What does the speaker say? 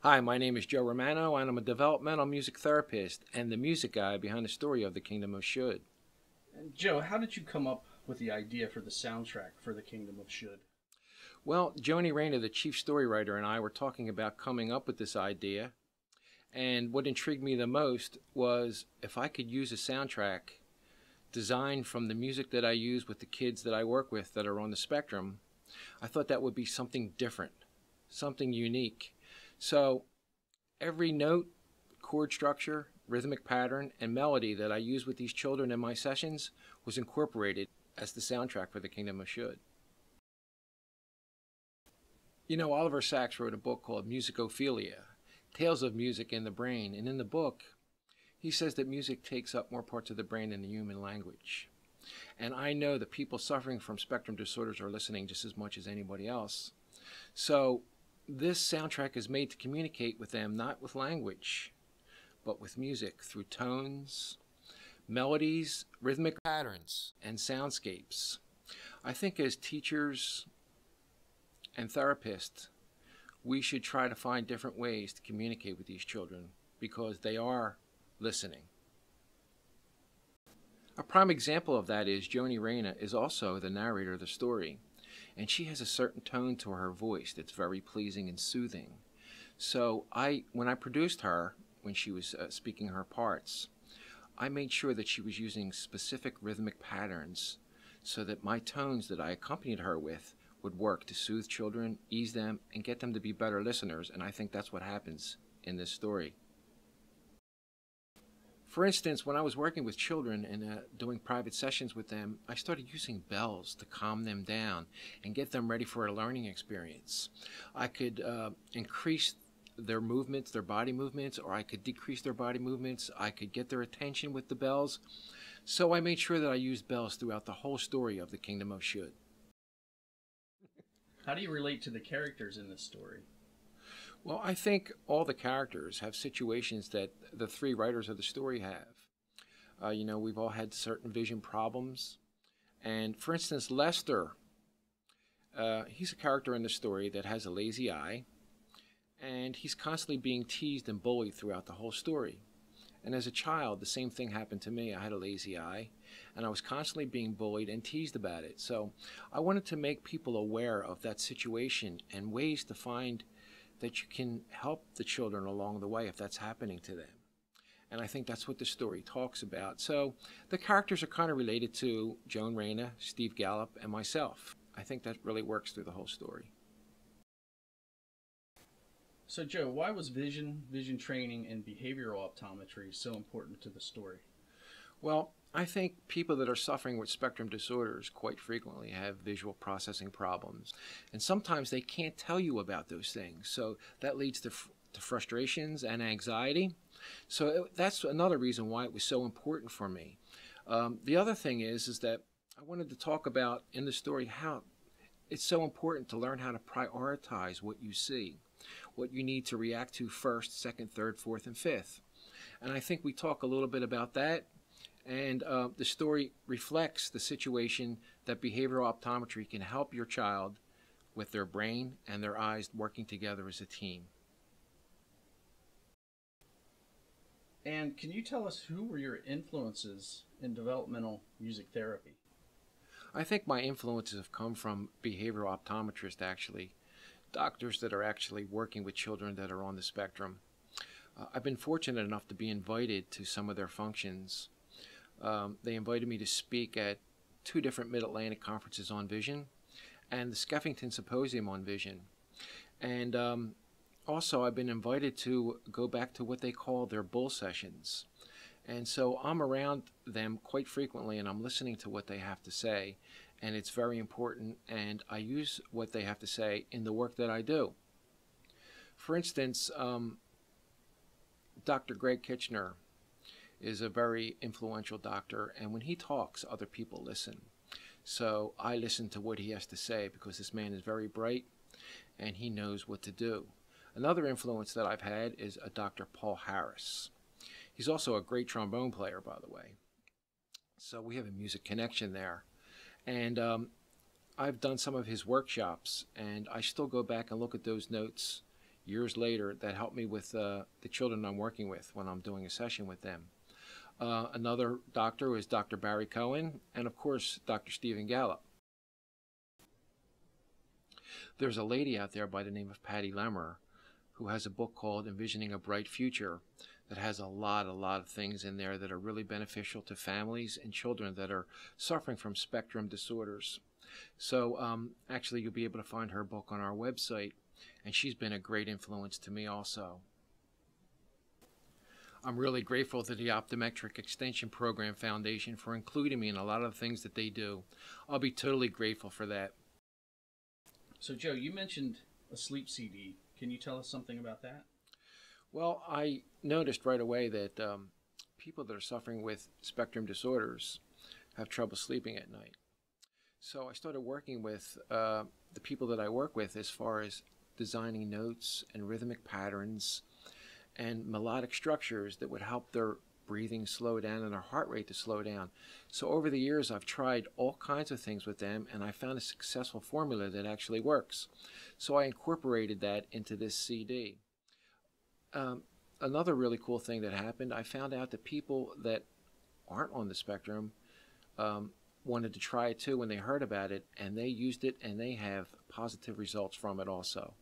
Hi, my name is Joe Romano, and I'm a developmental music therapist and the music guy behind the story of The Kingdom of Should. And Joe, how did you come up with the idea for the soundtrack for The Kingdom of Should? Well, Joni Rayner, the chief story writer, and I were talking about coming up with this idea, and what intrigued me the most was if I could use a soundtrack designed from the music that I use with the kids that I work with that are on the spectrum. I thought that would be something different, something unique. So every note, chord structure, rhythmic pattern, and melody that I use with these children in my sessions was incorporated as the soundtrack for The Kingdom of Should. You know, Oliver Sacks wrote a book called Musicophilia, Tales of Music in the Brain, and in the book, he says that music takes up more parts of the brain than the human language. And I know that people suffering from spectrum disorders are listening just as much as anybody else. So this soundtrack is made to communicate with them not with language, but with music through tones, melodies, rhythmic patterns, and soundscapes. I think as teachers and therapists, we should try to find different ways to communicate with these children because they are listening. A prime example of that is Joni Rayner is also the narrator of the story, and she has a certain tone to her voice that's very pleasing and soothing. So when I produced her, when she was speaking her parts, I made sure that she was using specific rhythmic patterns so that my tones that I accompanied her with would work to soothe children, ease them, and get them to be better listeners, and I think that's what happens in this story. For instance, when I was working with children and doing private sessions with them, I started using bells to calm them down and get them ready for a learning experience. I could increase their movements, their body movements, or I could decrease their body movements. I could get their attention with the bells. So I made sure that I used bells throughout the whole story of The Kingdom of Should. How do you relate to the characters in this story? Well, I think all the characters have situations that the three writers of the story have. We've all had certain vision problems. And for instance, Lester, he's a character in the story that has a lazy eye, and he's constantly being teased and bullied throughout the whole story. And as a child, the same thing happened to me. I had a lazy eye, and I was constantly being bullied and teased about it. So I wanted to make people aware of that situation and ways to find that you can help the children along the way if that's happening to them. And I think that's what the story talks about. So the characters are kind of related to Joan Rayner, Steve Gallup, and myself. I think that really works through the whole story. So Joe, why was vision training, and behavioral optometry so important to the story? Well, I think people that are suffering with spectrum disorders quite frequently have visual processing problems. And sometimes they can't tell you about those things. So that leads to frustrations and anxiety. So that's another reason why it was so important for me. The other thing is that I wanted to talk about in the story how it's so important to learn how to prioritize what you see, what you need to react to first, second, third, fourth, and fifth. And I think we talk a little bit about that. And the story reflects the situation that behavioral optometry can help your child with their brain and their eyes working together as a team. And can you tell us who were your influences in developmental music therapy? I think my influences have come from behavioral optometrists, actually, doctors that are actually working with children that are on the spectrum. I've been fortunate enough to be invited to some of their functions. They invited me to speak at 2 different Mid-Atlantic conferences on vision and the Skeffington Symposium on vision. And also I've been invited to go back to what they call their bull sessions. And so I'm around them quite frequently and I'm listening to what they have to say. And it's very important, and I use what they have to say in the work that I do. For instance, Dr. Greg Kitchener is a very influential doctor, and when he talks, other people listen. So I listen to what he has to say because this man is very bright and he knows what to do. Another influence that I've had is a Dr. Paul Harris. He's also a great trombone player, by the way. So we have a music connection there. And I've done some of his workshops, and I still go back and look at those notes years later that help me with the children I'm working with when I'm doing a session with them. Another doctor is Dr. Barry Cohen, and of course, Dr. Stephen Gallup. There's a lady out there by the name of Patty Lemmer who has a book called Envisioning a Bright Future that has a lot of things in there that are really beneficial to families and children that are suffering from spectrum disorders. So actually, you'll be able to find her book on our website, and she's been a great influence to me also. I'm really grateful to the Optometric Extension Program Foundation for including me in a lot of the things that they do. I'll be totally grateful for that. So, Joe, you mentioned a sleep CD. Can you tell us something about that? Well, I noticed right away that people that are suffering with spectrum disorders have trouble sleeping at night. So I started working with the people that I work with as far as designing notes and rhythmic patterns and melodic structures that would help their breathing slow down and their heart rate to slow down. So over the years, I've tried all kinds of things with them, and I found a successful formula that actually works. So I incorporated that into this CD. Another really cool thing that happened, I found out that people that aren't on the spectrum wanted to try it too when they heard about it, and they used it, and they have positive results from it also.